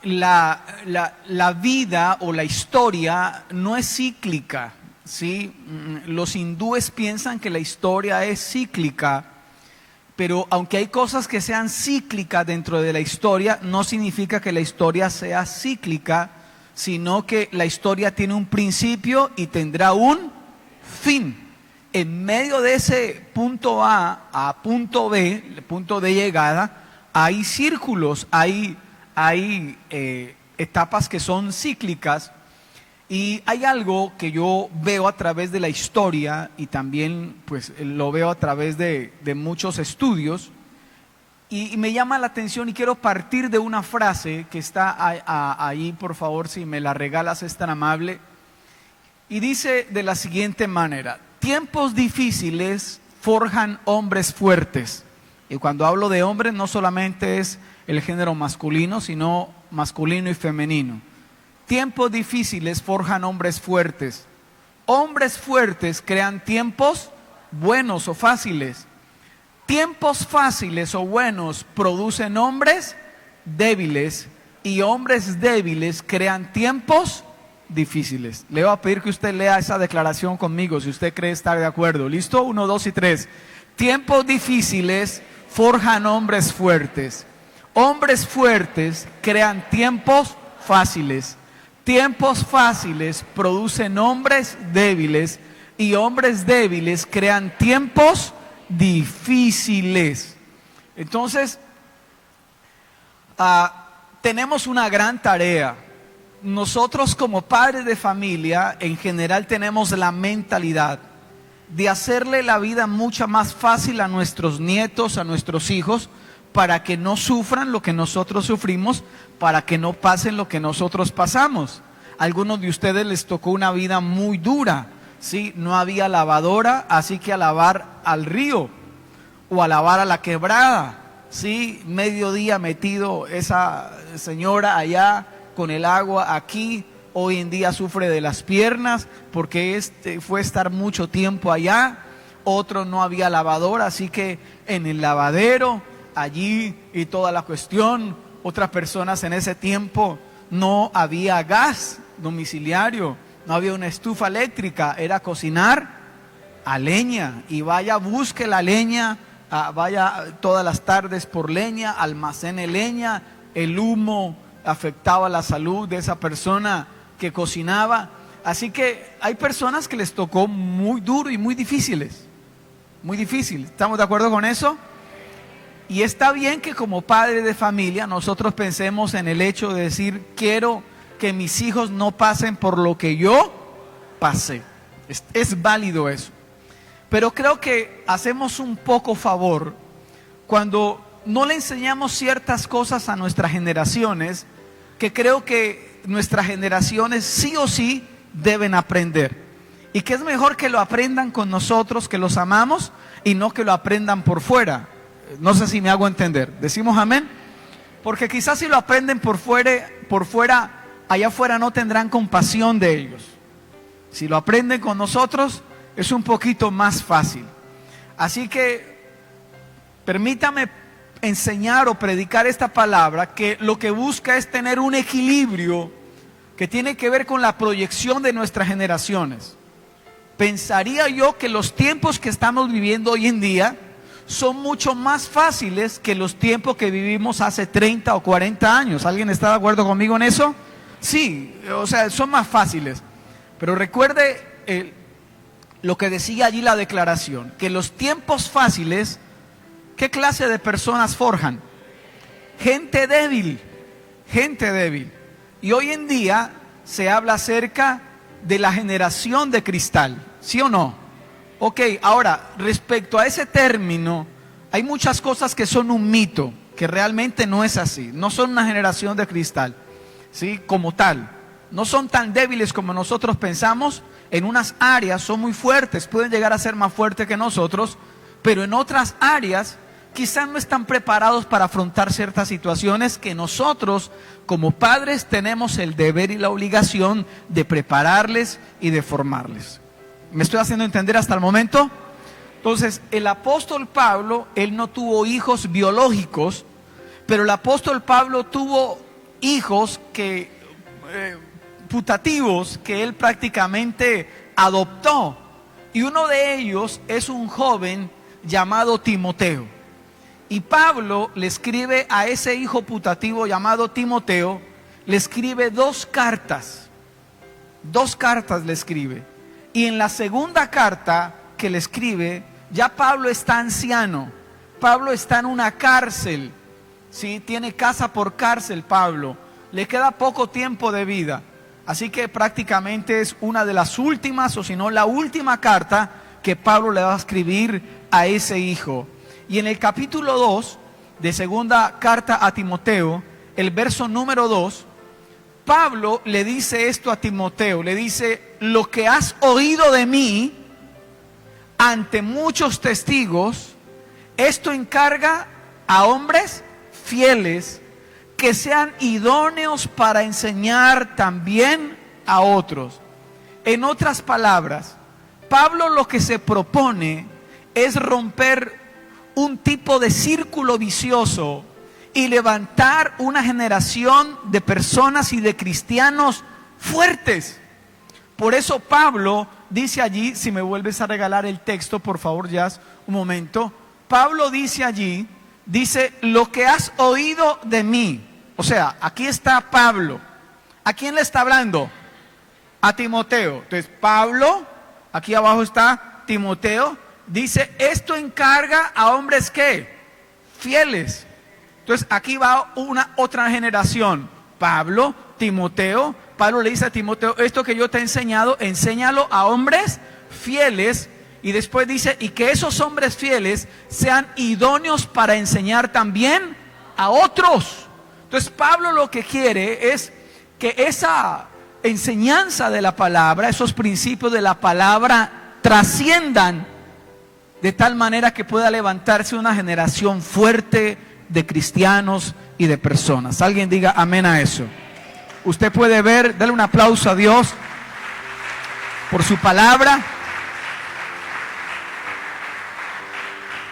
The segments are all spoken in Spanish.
La vida o la historia no es cíclica, ¿sí? Los hindúes piensan que la historia es cíclica, pero aunque hay cosas que sean cíclicas dentro de la historia, no significa que la historia sea cíclica, sino que la historia tiene un principio y tendrá un fin. En medio de ese punto A punto B, el punto de llegada, hay círculos, hay etapas que son cíclicas, y hay algo que yo veo a través de la historia y también pues lo veo a través de muchos estudios, y me llama la atención, y quiero partir de una frase que está ahí, por favor, si me la regalas, es tan amable, y dice de la siguiente manera: tiempos difíciles forjan hombres fuertes. Y cuando hablo de hombres, no solamente es el género masculino, sino masculino y femenino. Tiempos difíciles forjan hombres fuertes. Hombres fuertes crean tiempos buenos o fáciles. Tiempos fáciles o buenos producen hombres débiles, y hombres débiles crean tiempos difíciles. Le voy a pedir que usted lea esa declaración conmigo, si usted cree estar de acuerdo. ¿Listo? 1, 2 y 3. Tiempos difíciles forjan hombres fuertes. Hombres fuertes crean tiempos fáciles. Tiempos fáciles producen hombres débiles, y hombres débiles crean tiempos difíciles. Entonces, tenemos una gran tarea. Nosotros como padres de familia, en general, tenemos la mentalidad de hacerle la vida mucho más fácil a nuestros nietos, a nuestros hijos, para que no sufran lo que nosotros sufrimos, para que no pasen lo que nosotros pasamos. A algunos de ustedes les tocó una vida muy dura, ¿sí? No había lavadora, así que a lavar al río o a lavar a la quebrada, ¿sí? Mediodía metido esa señora allá con el agua aquí. Hoy en día sufre de las piernas porque fue estar mucho tiempo allá. Otro no había lavadora, así que en el lavadero, allí y toda la cuestión. Otras personas en ese tiempo no había gas domiciliario, no había una estufa eléctrica, era cocinar a leña. Y vaya, busque la leña, vaya todas las tardes por leña, almacene leña. El humo afectaba la salud de esa persona que cocinaba. Así que hay personas que les tocó muy duro y muy difíciles. Muy difíciles. ¿Estamos de acuerdo con eso? Y está bien que como padres de familia nosotros pensemos en el hecho de decir: quiero que mis hijos no pasen por lo que yo pasé. Es válido eso. Pero creo que hacemos un poco favor cuando no le enseñamos ciertas cosas a nuestras generaciones, que creo que nuestras generaciones sí o sí deben aprender. Y que es mejor que lo aprendan con nosotros, que los amamos, y no que lo aprendan por fuera. No sé si me hago entender. ¿Decimos amén? Porque quizás si lo aprenden por fuera, allá afuera no tendrán compasión de ellos. Si lo aprenden con nosotros, es un poquito más fácil. Así que permítame enseñar o predicar esta palabra, que lo que busca es tener un equilibrio que tiene que ver con la proyección de nuestras generaciones. Pensaría yo que los tiempos que estamos viviendo hoy en día son mucho más fáciles que los tiempos que vivimos hace 30 o 40 años. ¿Alguien está de acuerdo conmigo en eso? Sí, o sea, son más fáciles. Pero recuerde lo que decía allí la declaración, que los tiempos fáciles, ¿qué clase de personas forjan? Gente débil, gente débil. Y hoy en día se habla acerca de la generación de cristal, ¿sí o no? Ok, ahora, respecto a ese término, hay muchas cosas que son un mito, que realmente no es así. No son una generación de cristal, ¿sí? Como tal. No son tan débiles como nosotros pensamos. En unas áreas son muy fuertes, pueden llegar a ser más fuertes que nosotros, pero en otras áreas quizás no están preparados para afrontar ciertas situaciones que nosotros como padres tenemos el deber y la obligación de prepararles y de formarles. ¿Me estoy haciendo entender hasta el momento? Entonces, el apóstol Pablo, él no tuvo hijos biológicos, pero el apóstol Pablo tuvo hijos putativos que él prácticamente adoptó. Y uno de ellos es un joven llamado Timoteo. Y Pablo le escribe a ese hijo putativo llamado Timoteo, le escribe 2 cartas. 2 cartas le escribe. Y en la segunda carta que le escribe, ya Pablo está anciano. Pablo está en una cárcel. ¿Sí? Tiene casa por cárcel Pablo. Le queda poco tiempo de vida. Así que prácticamente es una de las últimas, o si no la última carta que Pablo le va a escribir a ese hijo. Y en el capítulo 2 de segunda carta a Timoteo, el verso número 2, Pablo le dice esto a Timoteo, le dice: lo que has oído de mí ante muchos testigos, esto encarga a hombres fieles que sean idóneos para enseñar también a otros. En otras palabras, Pablo lo que se propone es romper un tipo de círculo vicioso y levantar una generación de personas y de cristianos fuertes. Por eso Pablo dice allí, si me vuelves a regalar el texto, por favor, Jazz, un momento. Pablo dice allí, dice: lo que has oído de mí. O sea, aquí está Pablo. ¿A quién le está hablando? A Timoteo. Entonces Pablo, aquí abajo está Timoteo, dice: esto encarga a hombres ¿qué? Fieles. Entonces aquí va una otra generación. Pablo, Timoteo. Pablo le dice a Timoteo: esto que yo te he enseñado, enséñalo a hombres fieles. Y después dice: y que esos hombres fieles sean idóneos para enseñar también a otros. Entonces Pablo lo que quiere es que esa enseñanza de la palabra, esos principios de la palabra trasciendan de tal manera que pueda levantarse una generación fuerte de cristianos y de personas. Alguien diga amén a eso. Usted puede ver, dale un aplauso a Dios por su palabra.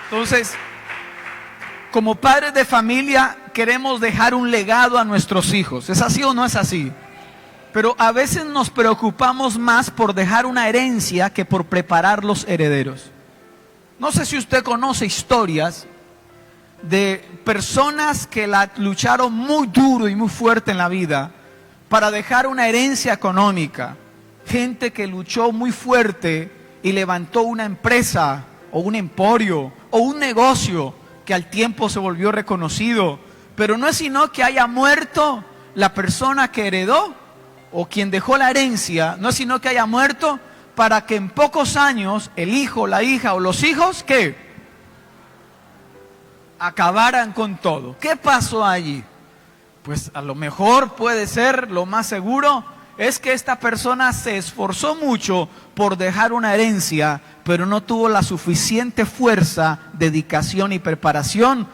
Entonces, como padres de familia queremos dejar un legado a nuestros hijos. ¿Es así o no es así? Pero a veces nos preocupamos más por dejar una herencia que por preparar los herederos. No sé si usted conoce historias de personas que la lucharon muy duro y muy fuerte en la vida para dejar una herencia económica. Gente que luchó muy fuerte y levantó una empresa o un emporio o un negocio que al tiempo se volvió reconocido. Pero no es sino que haya muerto la persona que heredó o quien dejó la herencia, no es sino que haya muerto para que en pocos años el hijo, la hija o los hijos, ¿qué? Acabaran con todo. ¿Qué pasó allí? Pues a lo mejor puede ser, lo más seguro, es que esta persona se esforzó mucho por dejar una herencia, pero no tuvo la suficiente fuerza, dedicación y preparación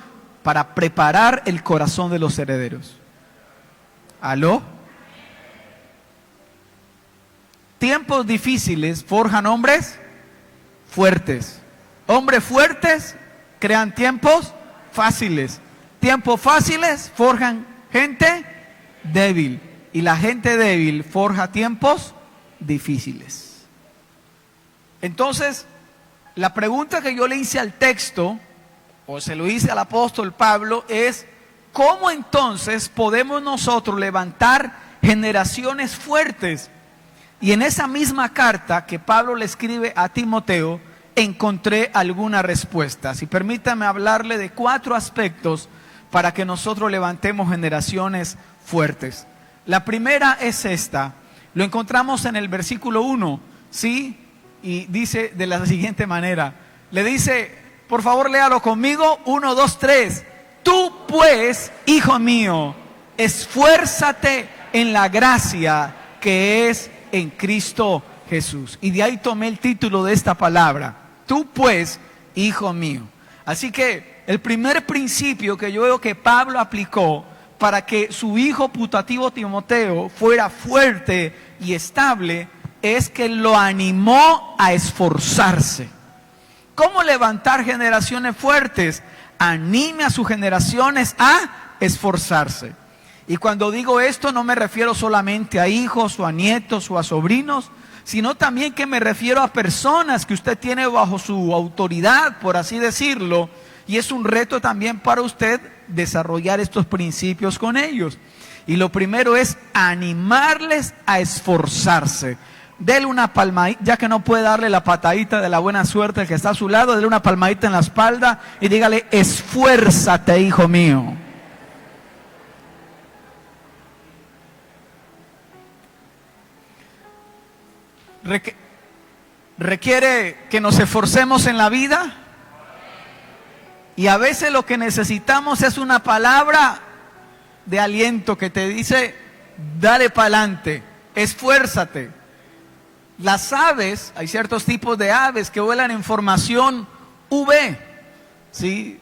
para preparar el corazón de los herederos. ¿Aló? Tiempos difíciles forjan hombres fuertes. Hombres fuertes crean tiempos fáciles. Tiempos fáciles forjan gente débil. Y la gente débil forja tiempos difíciles. Entonces, la pregunta que yo le hice al texto, o se lo hice al apóstol Pablo, es: ¿cómo entonces podemos nosotros levantar generaciones fuertes? Y en esa misma carta que Pablo le escribe a Timoteo, encontré algunas respuestas. Y permítame hablarle de 4 aspectos para que nosotros levantemos generaciones fuertes. La primera es esta. Lo encontramos en el versículo 1, ¿sí? Y dice de la siguiente manera. Le dice, por favor léalo conmigo, 1, 2, 3. Tú pues, hijo mío, esfuérzate en la gracia que es en Cristo Jesús. Y de ahí tomé el título de esta palabra. Tú pues, hijo mío. Así que el primer principio que yo veo que Pablo aplicó para que su hijo putativo Timoteo fuera fuerte y estable es que lo animó a esforzarse. ¿Cómo levantar generaciones fuertes? Anime a sus generaciones a esforzarse. Y cuando digo esto no me refiero solamente a hijos o a nietos o a sobrinos, sino también que me refiero a personas que usted tiene bajo su autoridad, por así decirlo, y es un reto también para usted desarrollar estos principios con ellos. Y lo primero es animarles a esforzarse. Dele una palmadita, ya que no puede darle la patadita de la buena suerte al que está a su lado, dele una palmadita en la espalda y dígale: esfuérzate, hijo mío. Requiere que nos esforcemos en la vida, y a veces lo que necesitamos es una palabra de aliento que te dice: dale para adelante, esfuérzate. Las aves, hay ciertos tipos de aves que vuelan en formación V, ¿sí?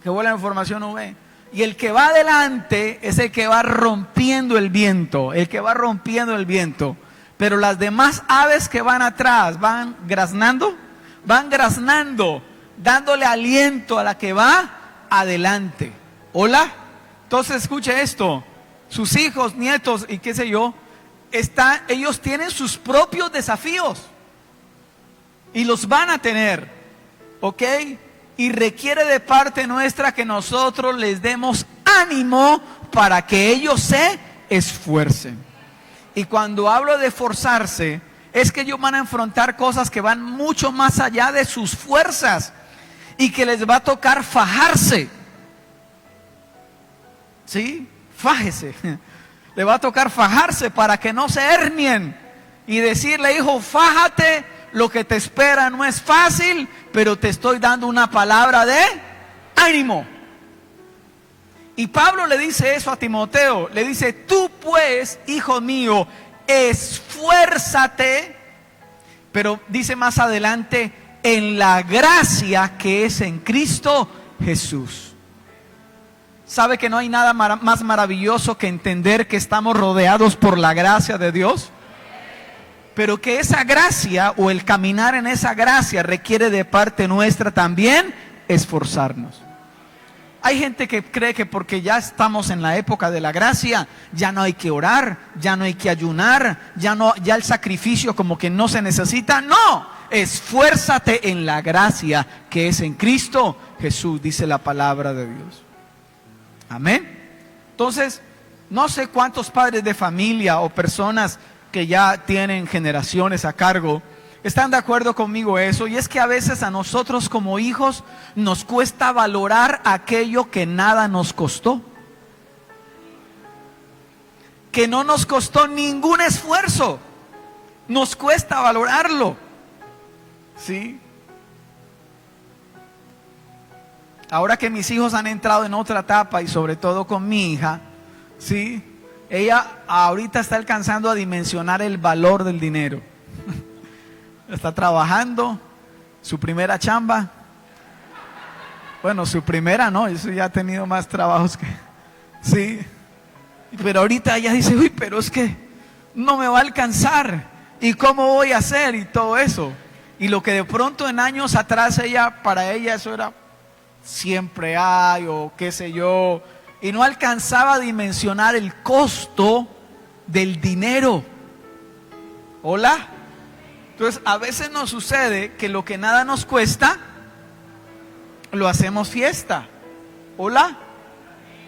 Que vuelan en formación V. Y el que va adelante es el que va rompiendo el viento, el que va rompiendo el viento. Pero las demás aves que van atrás van graznando, dándole aliento a la que va adelante. ¿Hola? Entonces escuche esto, sus hijos, nietos y qué sé yo, ellos tienen sus propios desafíos y los van a tener, ¿ok? Y requiere de parte nuestra que nosotros les demos ánimo para que ellos se esfuercen. Y cuando hablo de esforzarse, es que ellos van a enfrentar cosas que van mucho más allá de sus fuerzas y que les va a tocar fajarse. ¿Sí? Fájese. Le va a tocar fajarse para que no se hernien y decirle: hijo, fájate, lo que te espera no es fácil, pero te estoy dando una palabra de ánimo. Y Pablo le dice eso a Timoteo, le dice: tú pues, hijo mío, esfuérzate, pero dice más adelante, en la gracia que es en Cristo Jesús. ¿Sabe que no hay nada más maravilloso que entender que estamos rodeados por la gracia de Dios? Pero que esa gracia o el caminar en esa gracia requiere de parte nuestra también esforzarnos. Hay gente que cree que porque ya estamos en la época de la gracia, ya no hay que orar, ya no hay que ayunar, ya el sacrificio como que no se necesita. No, esfuérzate en la gracia que es en Cristo Jesús, dice la palabra de Dios. Amén. Entonces, no sé cuántos padres de familia o personas que ya tienen generaciones a cargo están de acuerdo conmigo eso, y es que a veces a nosotros como hijos nos cuesta valorar aquello que nada nos costó, que no nos costó ningún esfuerzo, nos cuesta valorarlo, ¿sí? Ahora que mis hijos han entrado en otra etapa y sobre todo con mi hija, ¿sí? Ella ahorita está alcanzando a dimensionar el valor del dinero. Está trabajando, su primera chamba. Bueno, su primera no, eso ya ha tenido más trabajos que... Sí, pero ahorita ella dice: uy, pero es que no me va a alcanzar, ¿y cómo voy a hacer? Y todo eso. Y lo que de pronto en años atrás para ella eso era siempre hay o qué sé yo, y no alcanzaba a dimensionar el costo del dinero. ¿Hola? Entonces, a veces nos sucede que lo que nada nos cuesta, lo hacemos fiesta. ¿Hola?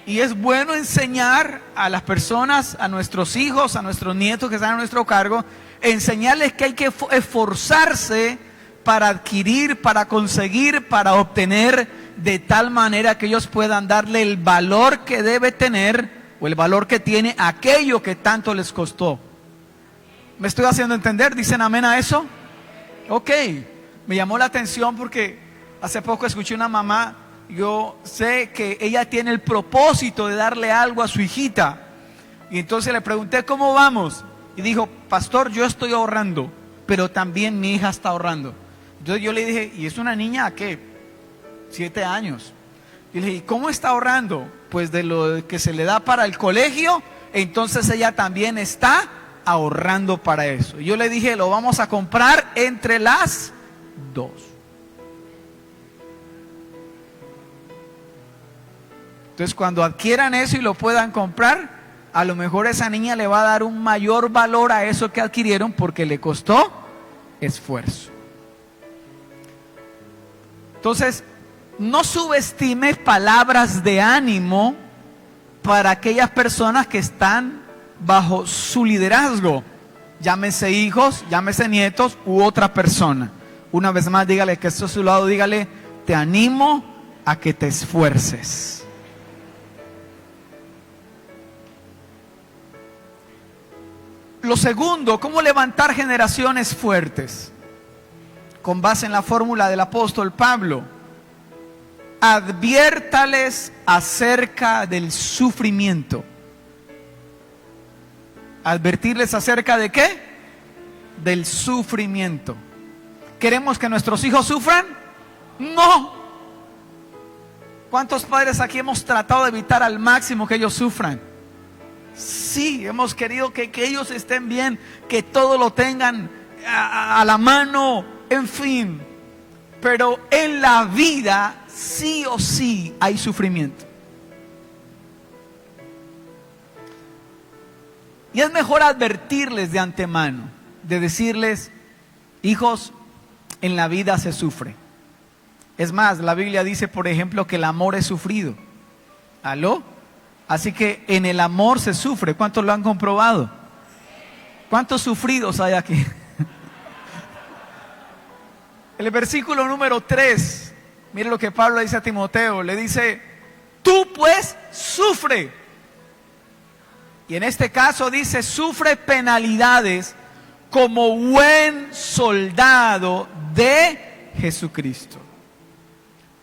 Y es bueno enseñar a las personas, a nuestros hijos, a nuestros nietos que están a nuestro cargo, enseñarles que hay que esforzarse para adquirir, para conseguir, para obtener, de tal manera que ellos puedan darle el valor que debe tener o el valor que tiene aquello que tanto les costó. ¿Me estoy haciendo entender? ¿Dicen amén a eso? Ok, me llamó la atención porque hace poco escuché una mamá, yo sé que ella tiene el propósito de darle algo a su hijita, y entonces le pregunté: ¿cómo vamos? Y dijo: pastor, yo estoy ahorrando, pero también mi hija está ahorrando. Entonces yo le dije: ¿y es una niña a qué? 7 años. Y le dije: ¿y cómo está ahorrando? Pues de lo que se le da para el colegio, entonces ella también está ahorrando para eso. Y yo le dije: lo vamos a comprar entre las dos. Entonces, cuando adquieran eso y lo puedan comprar, a lo mejor esa niña le va a dar un mayor valor a eso que adquirieron porque le costó esfuerzo. Entonces, no subestime palabras de ánimo para aquellas personas que están bajo su liderazgo. Llámese hijos, llámese nietos u otra persona. Una vez más, dígale que está a su lado, dígale, te animo a que te esfuerces. Lo segundo, ¿cómo levantar generaciones fuertes? Con base en la fórmula del apóstol Pablo. Adviértales acerca del sufrimiento. ¿Advertirles acerca de qué? Del sufrimiento. ¿Queremos que nuestros hijos sufran? No. ¿Cuántos padres aquí hemos tratado de evitar al máximo que ellos sufran? Sí, hemos querido que ellos estén bien, que todo lo tengan a la mano, en fin. Pero en la vida sí o sí hay sufrimiento. Y es mejor advertirles de antemano, de decirles, hijos, en la vida se sufre. Es más, la Biblia dice, por ejemplo, que el amor es sufrido. ¿Aló? Así que en el amor se sufre. ¿Cuántos lo han comprobado? ¿Cuántos sufridos hay aquí? El versículo número 3, mire lo que Pablo dice a Timoteo, le dice, tú pues sufre. Y en este caso dice, sufre penalidades como buen soldado de Jesucristo.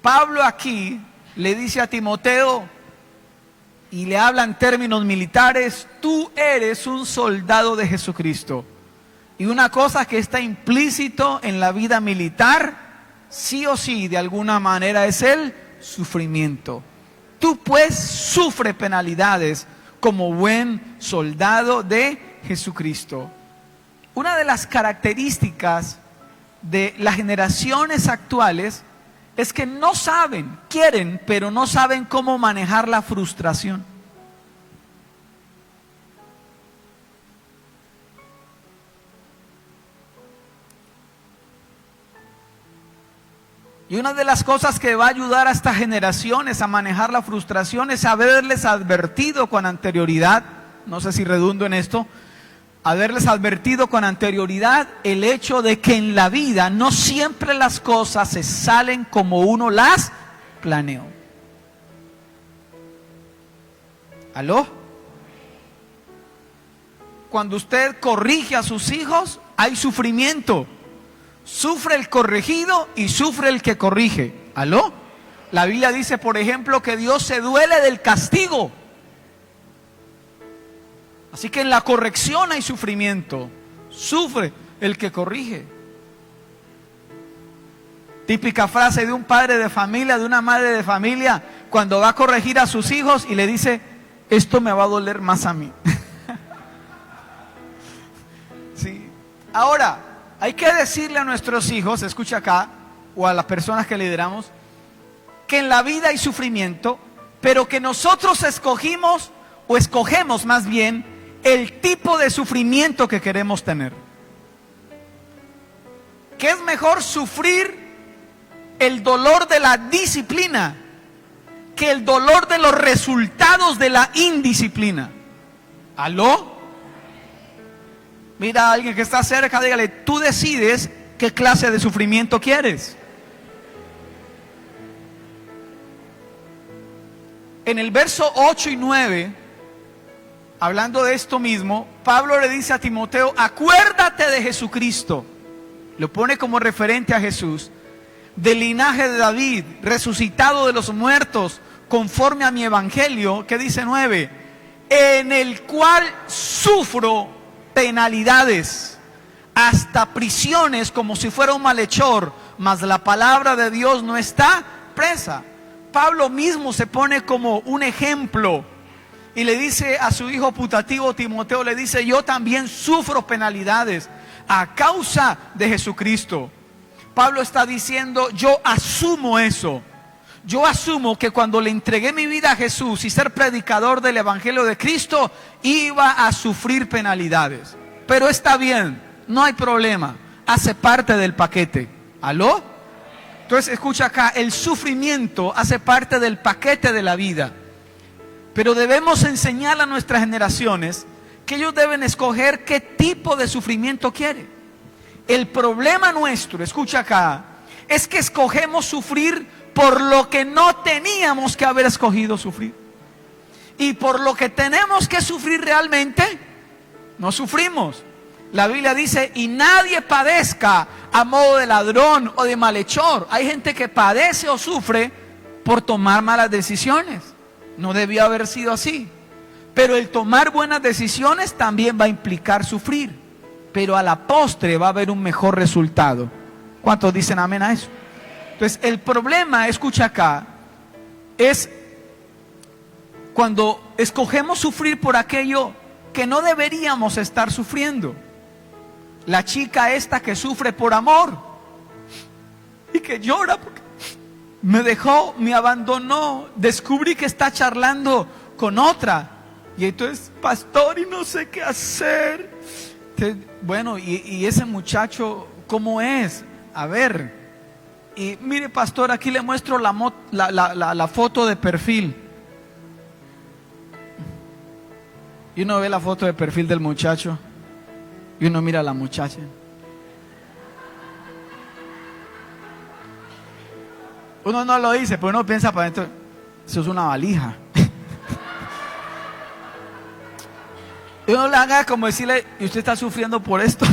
Pablo aquí le dice a Timoteo, y le habla en términos militares, tú eres un soldado de Jesucristo. Y una cosa que está implícito en la vida militar, sí o sí, de alguna manera, es el sufrimiento. Tú pues sufre penalidades como buen soldado de Jesucristo. Una de las características de las generaciones actuales es que no saben, quieren, pero no saben cómo manejar la frustración. Y una de las cosas que va a ayudar a estas generaciones a manejar la frustración es haberles advertido con anterioridad, no sé si redundo en esto, haberles advertido con anterioridad el hecho de que en la vida no siempre las cosas se salen como uno las planeó. ¿Aló? Cuando usted corrige a sus hijos, hay sufrimiento. Sufre el corregido y sufre el que corrige. ¿Aló? La Biblia dice, por ejemplo, que Dios se duele del castigo. Así que en la corrección hay sufrimiento. Sufre el que corrige. Típica frase de un padre de familia, de una madre de familia, cuando va a corregir a sus hijos y le dice, esto me va a doler más a mí. Sí. Ahora, hay que decirle a nuestros hijos, escucha acá, o a las personas que lideramos, que en la vida hay sufrimiento, pero que nosotros escogemos más bien, el tipo de sufrimiento que queremos tener. Que es mejor sufrir el dolor de la disciplina que el dolor de los resultados de la indisciplina. ¿Aló? Mira a alguien que está cerca, dígale, tú decides qué clase de sufrimiento quieres. En el verso 8 y 9, hablando de esto mismo, Pablo le dice a Timoteo, acuérdate de Jesucristo. Lo pone como referente a Jesús, del linaje de David, resucitado de los muertos, conforme a mi evangelio, que dice 9, en el cual sufro penalidades, hasta prisiones, como si fuera un malhechor, mas la palabra de Dios no está presa. Pablo mismo se pone como un ejemplo y le dice a su hijo putativo Timoteo, le dice, yo también sufro penalidades a causa de Jesucristo. Pablo está diciendo, yo asumo eso. Yo asumo que cuando le entregué mi vida a Jesús y ser predicador del Evangelio de Cristo, iba a sufrir penalidades. Pero está bien, no hay problema, hace parte del paquete. ¿Aló? Entonces escucha acá, el sufrimiento hace parte del paquete de la vida. Pero debemos enseñar a nuestras generaciones que ellos deben escoger qué tipo de sufrimiento quieren. El problema nuestro, escucha acá, es que escogemos sufrir por lo que no teníamos que haber escogido sufrir. Y por lo que tenemos que sufrir realmente, no sufrimos. La Biblia dice, y nadie padezca a modo de ladrón o de malhechor. Hay gente que padece o sufre por tomar malas decisiones. No debió haber sido así. Pero el tomar buenas decisiones también va a implicar sufrir. Pero a la postre va a haber un mejor resultado. ¿Cuántos dicen amén a eso? Entonces el problema, escucha acá, es cuando escogemos sufrir por aquello que no deberíamos estar sufriendo. La chica esta que sufre por amor y que llora porque me dejó, me abandonó, descubrí que está charlando con otra. Y entonces, pastor, y no sé qué hacer. Bueno, y ese muchacho, ¿cómo es? A ver. Y mire, pastor, aquí le muestro la foto de perfil. Y uno ve la foto de perfil del muchacho y uno mira a la muchacha. Uno no lo dice, pero uno piensa para adentro, eso es una valija. Y uno le haga como decirle, ¿y usted está sufriendo por esto?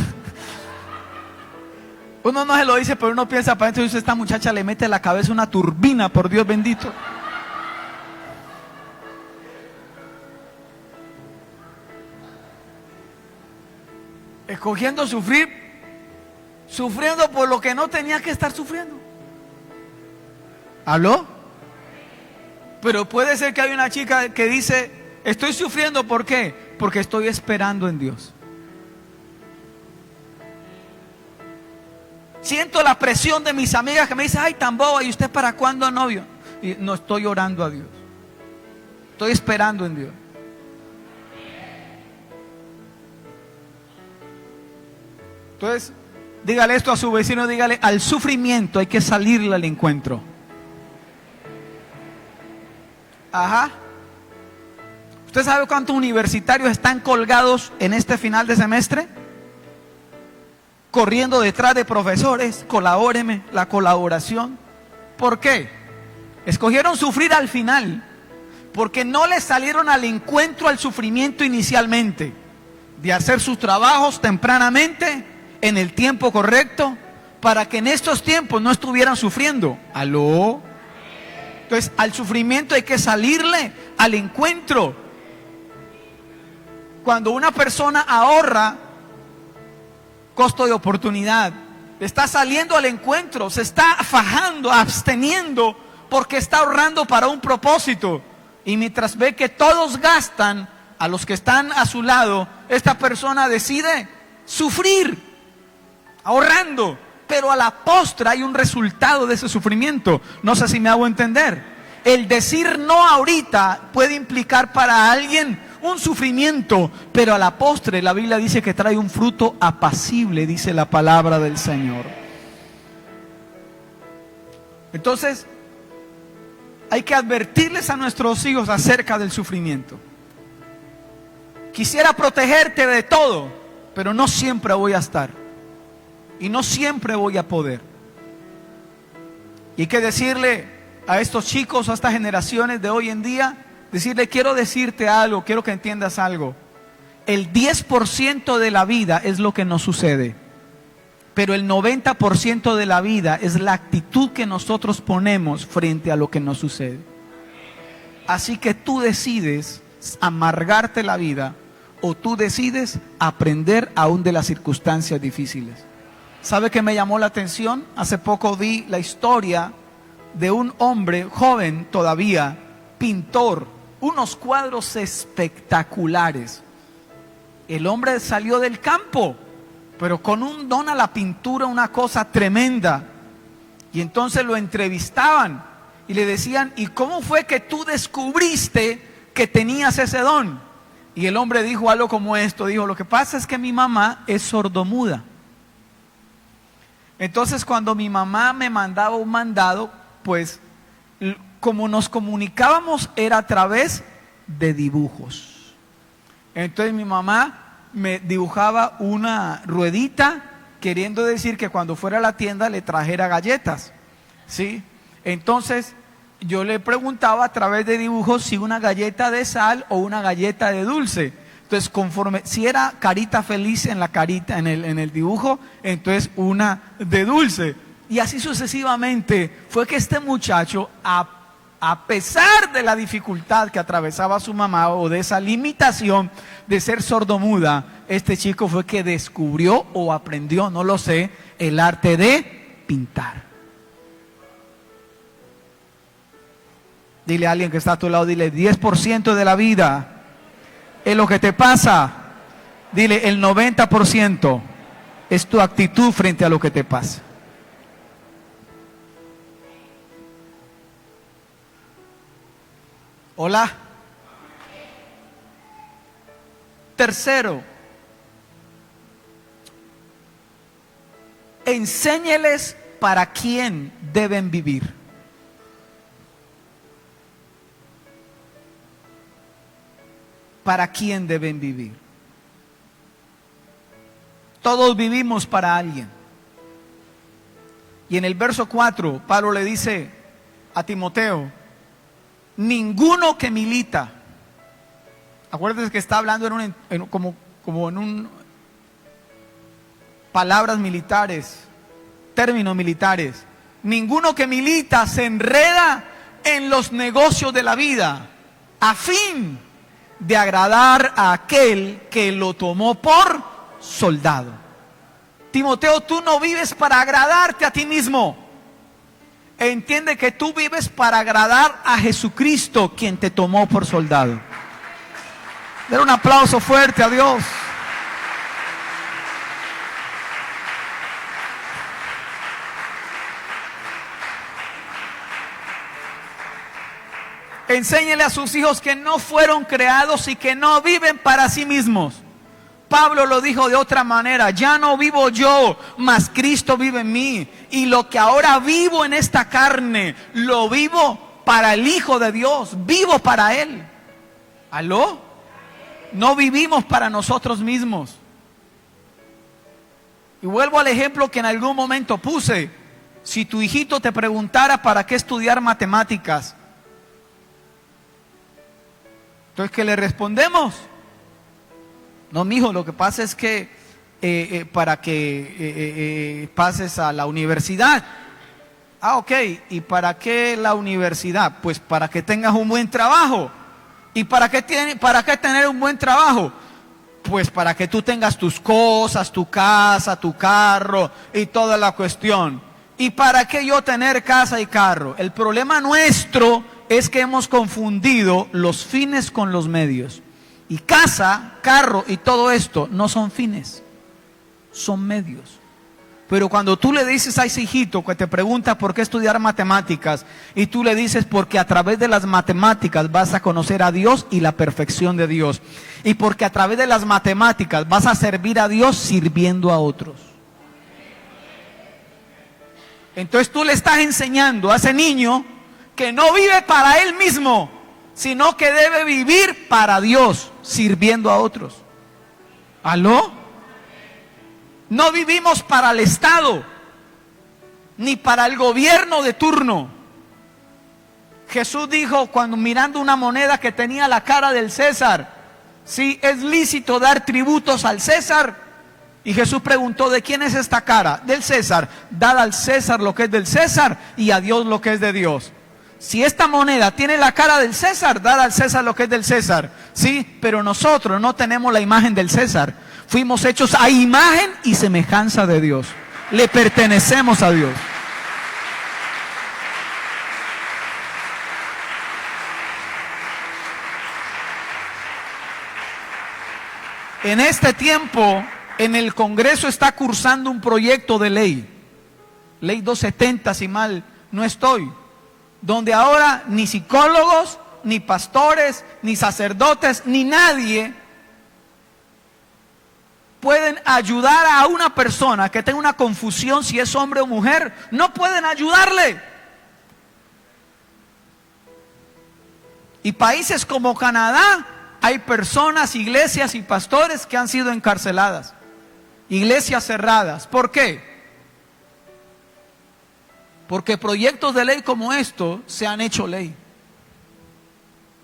Uno no se lo dice, pero uno piensa para adentro, y esta muchacha le mete en la cabeza una turbina, por Dios bendito. Escogiendo sufrir, sufriendo por lo que no tenía que estar sufriendo. ¿Aló? Pero puede ser que hay una chica que dice, estoy sufriendo, ¿por qué? Porque estoy esperando en Dios. Siento la presión de mis amigas que me dicen, ay, tan boba, ¿y usted para cuándo novio? Y no, estoy orando a Dios. Estoy esperando en Dios. Entonces, dígale esto a su vecino, dígale, al sufrimiento hay que salirle al encuentro. Ajá. ¿Usted sabe cuántos universitarios están colgados en este final de semestre? Corriendo detrás de profesores, colabóreme, la colaboración. ¿Por qué? Escogieron sufrir al final, porque no les salieron al encuentro al sufrimiento inicialmente, de hacer sus trabajos tempranamente, en el tiempo correcto, para que en estos tiempos no estuvieran sufriendo. ¿Aló? Entonces, al sufrimiento hay que salirle al encuentro. Cuando una persona ahorra, costo de oportunidad, está saliendo al encuentro, se está fajando, absteniendo, porque está ahorrando para un propósito. Y mientras ve que todos gastan, a los que están a su lado, esta persona decide sufrir, ahorrando, pero a la postre hay un resultado de ese sufrimiento. No sé si me hago entender. El decir no ahorita puede implicar para alguien un sufrimiento, pero a la postre la Biblia dice que trae un fruto apacible, dice la palabra del Señor. Entonces, hay que advertirles a nuestros hijos acerca del sufrimiento. Quisiera protegerte de todo, pero no siempre voy a estar. Y no siempre voy a poder. Y hay que decirle a estos chicos, a estas generaciones de hoy en día, decirle, quiero decirte algo, quiero que entiendas algo. El 10% de la vida es lo que nos sucede, pero el 90% de la vida es la actitud que nosotros ponemos frente a lo que nos sucede. Así que tú decides amargarte la vida o tú decides aprender aún de las circunstancias difíciles. ¿Sabe qué me llamó la atención? Hace poco vi la historia de un hombre joven todavía, pintor, unos cuadros espectaculares. El hombre salió del campo, pero con un don a la pintura, una cosa tremenda. Y entonces lo entrevistaban Y le decían, ¿y cómo fue que tú descubriste que tenías ese don? Y el hombre dijo algo como esto, dijo, lo que pasa es que mi mamá es sordomuda. Entonces cuando mi mamá me mandaba un mandado, pues como nos comunicábamos era a través de dibujos. Entonces mi mamá me dibujaba una ruedita, queriendo decir que cuando fuera a la tienda le trajera galletas, ¿sí? Entonces yo le preguntaba a través de dibujos si una galleta de sal o una galleta de dulce. Entonces conforme, si era carita feliz en la carita, en el dibujo, entonces una de dulce. Y así sucesivamente fue que este muchacho, a pesar de la dificultad que atravesaba su mamá o de esa limitación de ser sordomuda, este chico fue que descubrió o aprendió, no lo sé, el arte de pintar. Dile a alguien que está a tu lado, dile, 10% de la vida es lo que te pasa. Dile, el 90% es tu actitud frente a lo que te pasa. Hola. Tercero, enséñeles para quién deben vivir. ¿Para quién deben vivir? Todos vivimos para alguien. Y en el verso 4, Pablo le dice a Timoteo, ninguno que milita, acuérdense que está hablando en palabras militares, términos militares, ninguno que milita se enreda en los negocios de la vida, a fin de agradar a aquel que lo tomó por soldado. Timoteo, tú no vives para agradarte a ti mismo. Entiende que tú vives para agradar a Jesucristo, quien te tomó por soldado. Den un aplauso fuerte a Dios. Enséñele a sus hijos que no fueron creados y que no viven para sí mismos. Pablo lo dijo de otra manera, ya no vivo yo, mas Cristo vive en mí. Y lo que ahora vivo en esta carne, lo vivo para el Hijo de Dios, vivo para Él. ¿Aló? No vivimos para nosotros mismos. Y vuelvo al ejemplo que en algún momento puse. Si tu hijito te preguntara para qué estudiar matemáticas, entonces, ¿qué le respondemos? No, mijo, lo que pasa es que para que pases a la universidad. Ah, ok, ¿y para qué la universidad? Pues para que tengas un buen trabajo. ¿Y para qué tener un buen trabajo? Pues para que tú tengas tus cosas, tu casa, tu carro y toda la cuestión. ¿Y para qué yo tener casa y carro? El problema nuestro es que hemos confundido los fines con los medios. Y casa, carro y todo esto no son fines, son medios. Pero cuando tú le dices a ese hijito que te pregunta por qué estudiar matemáticas, y tú le dices porque a través de las matemáticas vas a conocer a Dios y la perfección de Dios, y porque a través de las matemáticas vas a servir a Dios sirviendo a otros. Entonces tú le estás enseñando a ese niño que no vive para él mismo, sino que debe vivir para Dios, sirviendo a otros. ¿Aló? No vivimos para el Estado, ni para el gobierno de turno. Jesús dijo, cuando mirando una moneda que tenía la cara del César, ¿sí es lícito dar tributos al César? Y Jesús preguntó, ¿de quién es esta cara? Del César. Dad al César lo que es del César y a Dios lo que es de Dios. Si esta moneda tiene la cara del César, dad al César lo que es del César. Sí, pero nosotros no tenemos la imagen del César. Fuimos hechos a imagen y semejanza de Dios. Le pertenecemos a Dios. En este tiempo, en el Congreso está cursando un proyecto de ley. Ley 270, si mal no estoy. donde ahora ni psicólogos, ni pastores, ni sacerdotes, ni nadie pueden ayudar a una persona que tenga una confusión si es hombre o mujer. No pueden ayudarle. Y países como Canadá, hay personas, iglesias y pastores que han sido encarceladas. Iglesias cerradas. ¿Por qué? Porque proyectos de ley como estos se han hecho ley.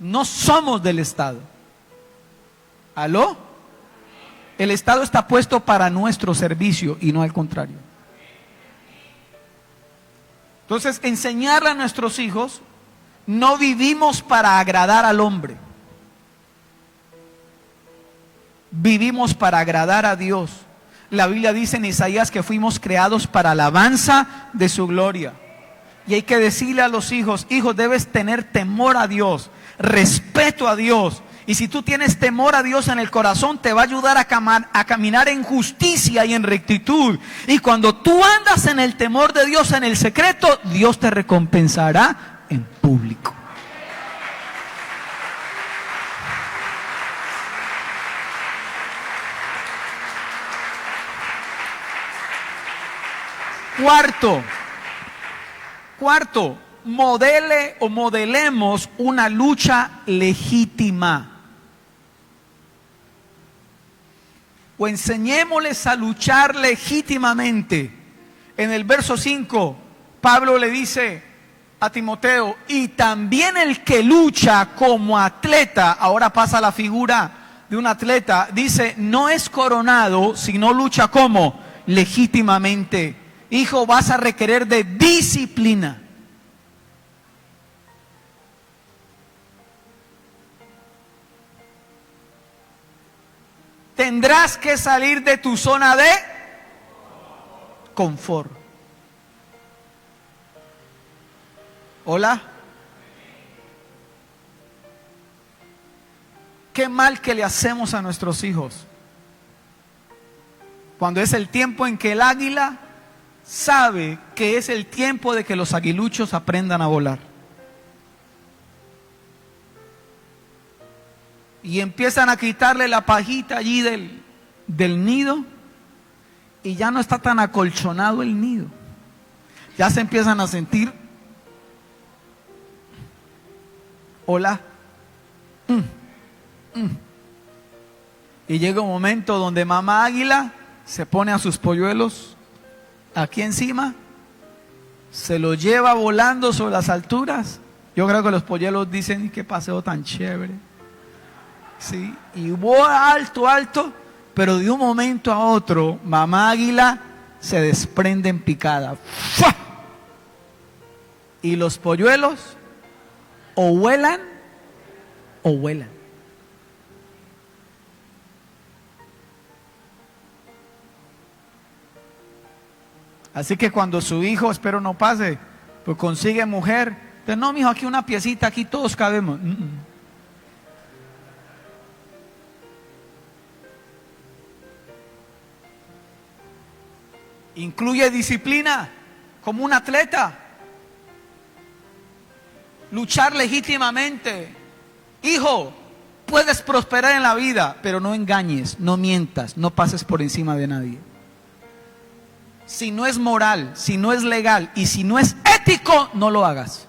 No somos del Estado. ¿Aló? El Estado está puesto para nuestro servicio y no al contrario. Entonces, enseñarle a nuestros hijos, no vivimos para agradar al hombre. Vivimos para agradar a Dios. La Biblia dice en Isaías que fuimos creados para alabanza de su gloria. Y hay que decirle a los hijos, hijos, debes tener temor a Dios, respeto a Dios. Y si tú tienes temor a Dios en el corazón, te va a ayudar a caminar en justicia y en rectitud. Y cuando tú andas en el temor de Dios en el secreto, Dios te recompensará en público. Cuarto, modelemos una lucha legítima. O enseñémosles a luchar legítimamente. En el verso 5, Pablo le dice a Timoteo, y también el que lucha como atleta, ahora pasa la figura de un atleta, dice, no es coronado, sino lucha como legítimamente. Hijo, vas a requerir de disciplina. Tendrás que salir de tu zona de confort. Hola. Qué mal que le hacemos a nuestros hijos cuando es el tiempo en que el águila sabe que es el tiempo de que los aguiluchos aprendan a volar. Y empiezan a quitarle la pajita allí del nido, y ya no está tan acolchonado el nido. Ya se empiezan a sentir, hola, y llega un momento donde mamá águila se pone a sus polluelos aquí encima, se los lleva volando sobre las alturas. Yo creo que los polluelos dicen, qué paseo tan chévere. Sí, y vuela alto, alto, pero de un momento a otro, mamá águila se desprende en picada. ¡Fua! Y los polluelos o vuelan o vuelan. Así que cuando su hijo, espero no pase, pues consigue mujer, pero no, mijo, aquí una piecita, aquí todos cabemos. Incluye disciplina, como un atleta. Luchar legítimamente. Hijo, puedes prosperar en la vida, pero no engañes, no mientas, no pases por encima de nadie. Si no es moral, si no es legal y si no es ético, no lo hagas.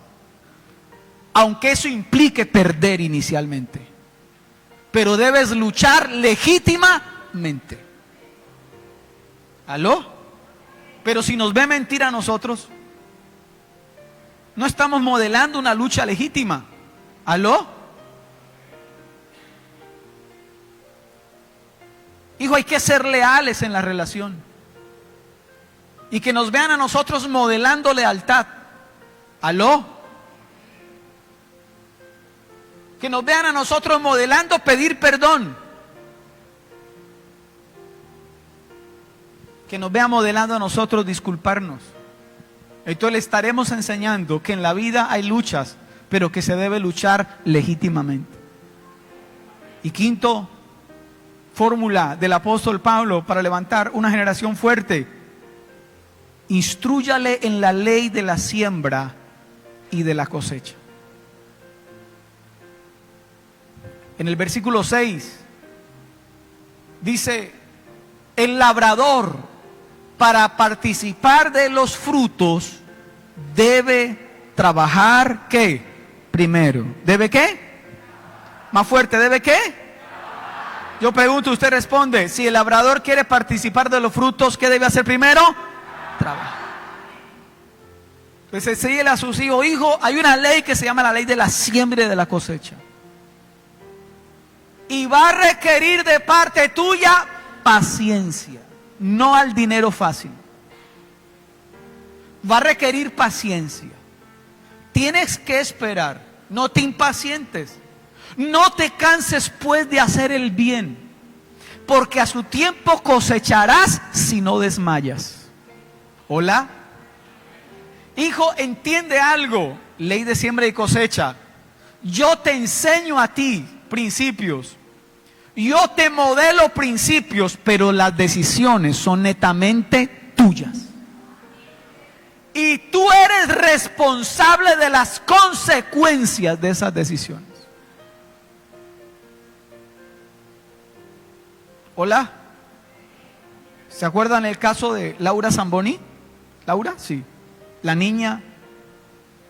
Aunque eso implique perder inicialmente. Pero debes luchar legítimamente. ¿Aló? Pero si nos ve mentir a nosotros, no estamos modelando una lucha legítima. ¿Aló? Hijo, hay que ser leales en la relación. Y que nos vean a nosotros modelando lealtad. ¿Aló? Que nos vean a nosotros modelando pedir perdón. Que nos vean modelando a nosotros disculparnos. Entonces le estaremos enseñando que en la vida hay luchas, pero que se debe luchar legítimamente. Y quinto, fórmula del apóstol Pablo para levantar una generación fuerte. Instrúyale en la ley de la siembra y de la cosecha. En el versículo 6 dice, el labrador para participar de los frutos debe trabajar, ¿qué? Primero. ¿Debe qué? Más fuerte, ¿debe qué? Yo pregunto, usted responde, si el labrador quiere participar de los frutos, ¿qué debe hacer primero? Trabajar. Entonces, enséñele a sus hijos, hijo, hay una ley que se llama la ley de la siembra y de la cosecha. Y va a requerir de parte tuya paciencia, no al dinero fácil. Va a requerir paciencia. Tienes que esperar, no te impacientes. No te canses pues de hacer el bien, porque a su tiempo cosecharás si no desmayas. ¿Hola? Hijo, entiende algo, ley de siembra y cosecha. Yo te enseño a ti principios. Yo te modelo principios, pero las decisiones son netamente tuyas. Y tú eres responsable de las consecuencias de esas decisiones. ¿Hola? ¿Se acuerdan el caso de Laura Zamboni? ¿Laura? Sí. La niña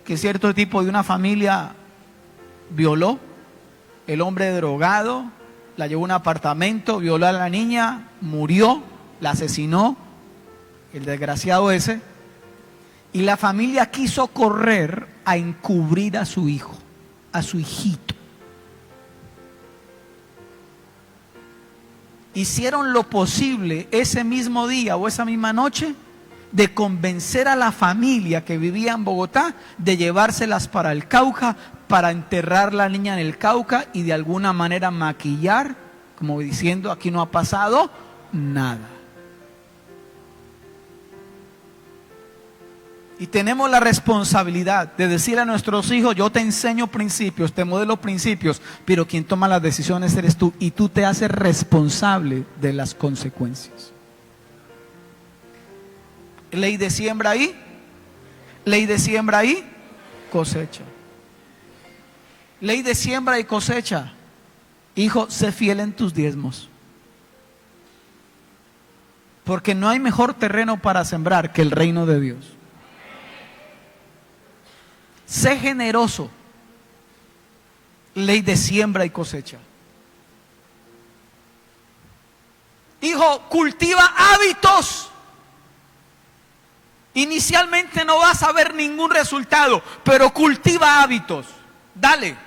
que cierto tipo de una familia violó, el hombre drogado, la llevó a un apartamento, violó a la niña, murió, la asesinó, el desgraciado ese, y la familia quiso correr a encubrir a su hijo, a su hijito. Hicieron lo posible ese mismo día o esa misma noche de convencer a la familia que vivía en Bogotá de llevárselas para el Cauca, para enterrar la niña en el Cauca y de alguna manera maquillar, como diciendo, aquí no ha pasado nada. Y tenemos la responsabilidad de decir a nuestros hijos, yo te enseño principios, te modelo principios, pero quien toma las decisiones eres tú, y tú te haces responsable de las consecuencias. Ley de siembra ahí, ley de siembra ahí, cosecha. Ley de siembra y cosecha. Hijo, sé fiel en tus diezmos. Porque no hay mejor terreno para sembrar que el reino de Dios. Sé generoso. Ley de siembra y cosecha. Hijo, cultiva hábitos. Inicialmente no vas a ver ningún resultado, pero cultiva hábitos. Dale.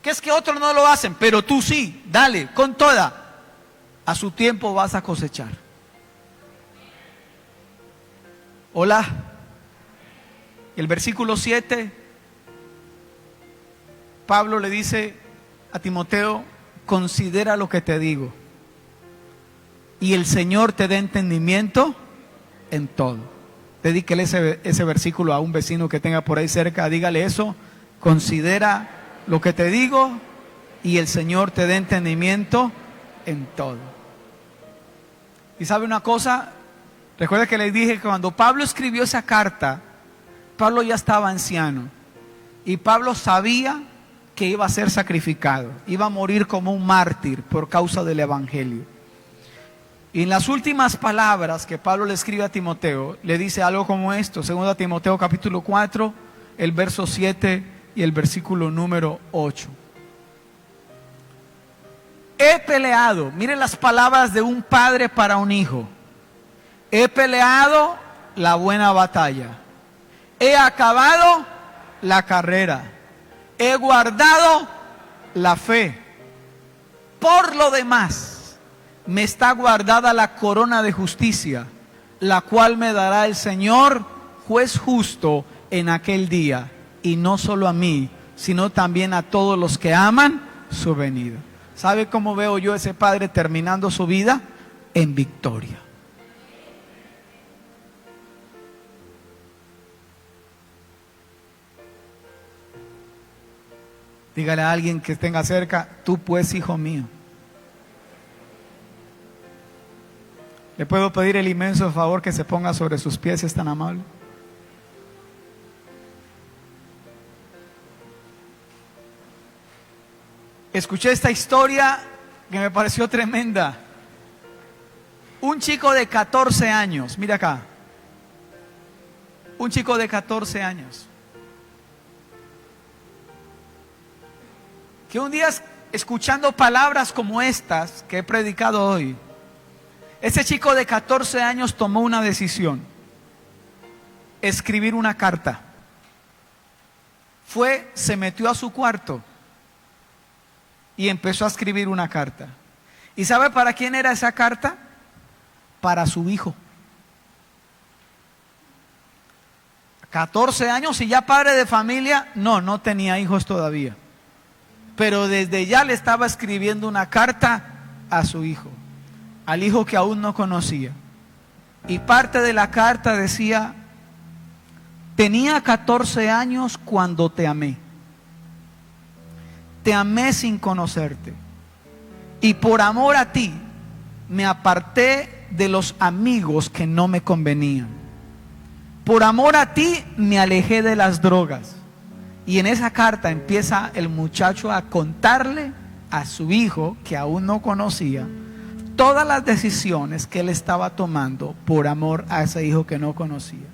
Que es que otros no lo hacen, pero tú sí. Dale, con toda. A su tiempo vas a cosechar. Hola. El versículo 7, Pablo le dice a Timoteo, considera lo que te digo, y el Señor te dé entendimiento en todo. Dedíquele ese versículo a un vecino que tenga por ahí cerca, dígale eso, considera lo que te digo, y el Señor te dé entendimiento en todo. Y sabe una cosa, recuerda que les dije que cuando Pablo escribió esa carta, Pablo ya estaba anciano y Pablo sabía que iba a ser sacrificado, iba a morir como un mártir por causa del evangelio. Y en las últimas palabras que Pablo le escribe a Timoteo, le dice algo como esto, 2 Timoteo capítulo 4, el verso 7 y el versículo número 8. He peleado, miren las palabras de un padre para un hijo. He peleado la buena batalla. He acabado la carrera. He guardado la fe. Por lo demás, me está guardada la corona de justicia, la cual me dará el Señor, juez justo, en aquel día. Y no solo a mí, sino también a todos los que aman su venida. ¿Sabe cómo veo yo a ese padre terminando su vida? En victoria. Dígale a alguien que tenga cerca, tú pues, hijo mío. ¿Le puedo pedir el inmenso favor que se ponga sobre sus pies, es tan amable? escuché esta historia que me pareció tremenda. Un chico de 14 años, mira acá, un chico de 14 años, que un día escuchando palabras como estas que he predicado hoy, ese chico de 14 años tomó una decisión: escribir una carta. Se metió a su cuarto y empezó a escribir una carta. ¿Y sabe para quién era esa carta? Para su hijo. 14 años y ya padre de familia. No tenía hijos todavía. Pero desde ya le estaba escribiendo una carta a su hijo, al hijo que aún no conocía. Y parte de la carta decía: tenía 14 años cuando te amé. Te amé sin conocerte. Y por amor a ti me aparté de los amigos que no me convenían. Por amor a ti me alejé de las drogas. Y en esa carta empieza el muchacho a contarle a su hijo, que aún no conocía, todas las decisiones que él estaba tomando por amor a ese hijo que no conocía.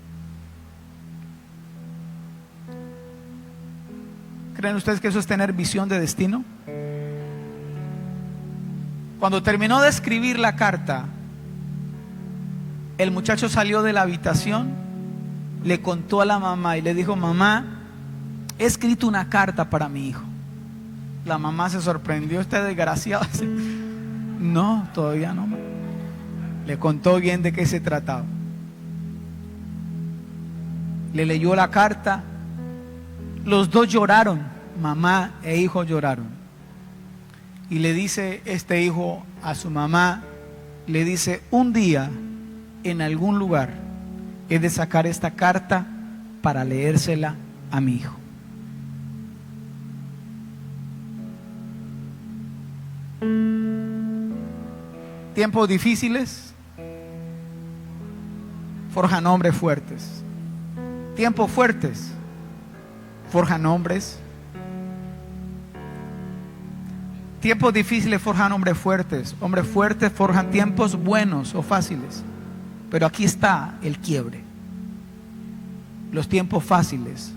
¿Creen ustedes que eso es tener visión de destino? Cuando terminó de escribir la carta, el muchacho salió de la habitación, le contó a la mamá y le dijo: mamá, he escrito una carta para mi hijo. La mamá se sorprendió: este desgraciado. No, todavía no. Le contó bien de qué se trataba. Le leyó la carta. Los dos lloraron, mamá e hijo lloraron. Y le dice este hijo a su mamá, le dice: un día, en algún lugar, he de sacar esta carta para leérsela a mi hijo. Tiempos difíciles forjan hombres fuertes. Tiempos fuertes forjan hombres. Tiempos difíciles forjan hombres fuertes. Hombres fuertes forjan tiempos buenos o fáciles. Pero aquí está el quiebre. Los tiempos fáciles.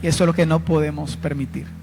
Y eso es lo que no podemos permitir.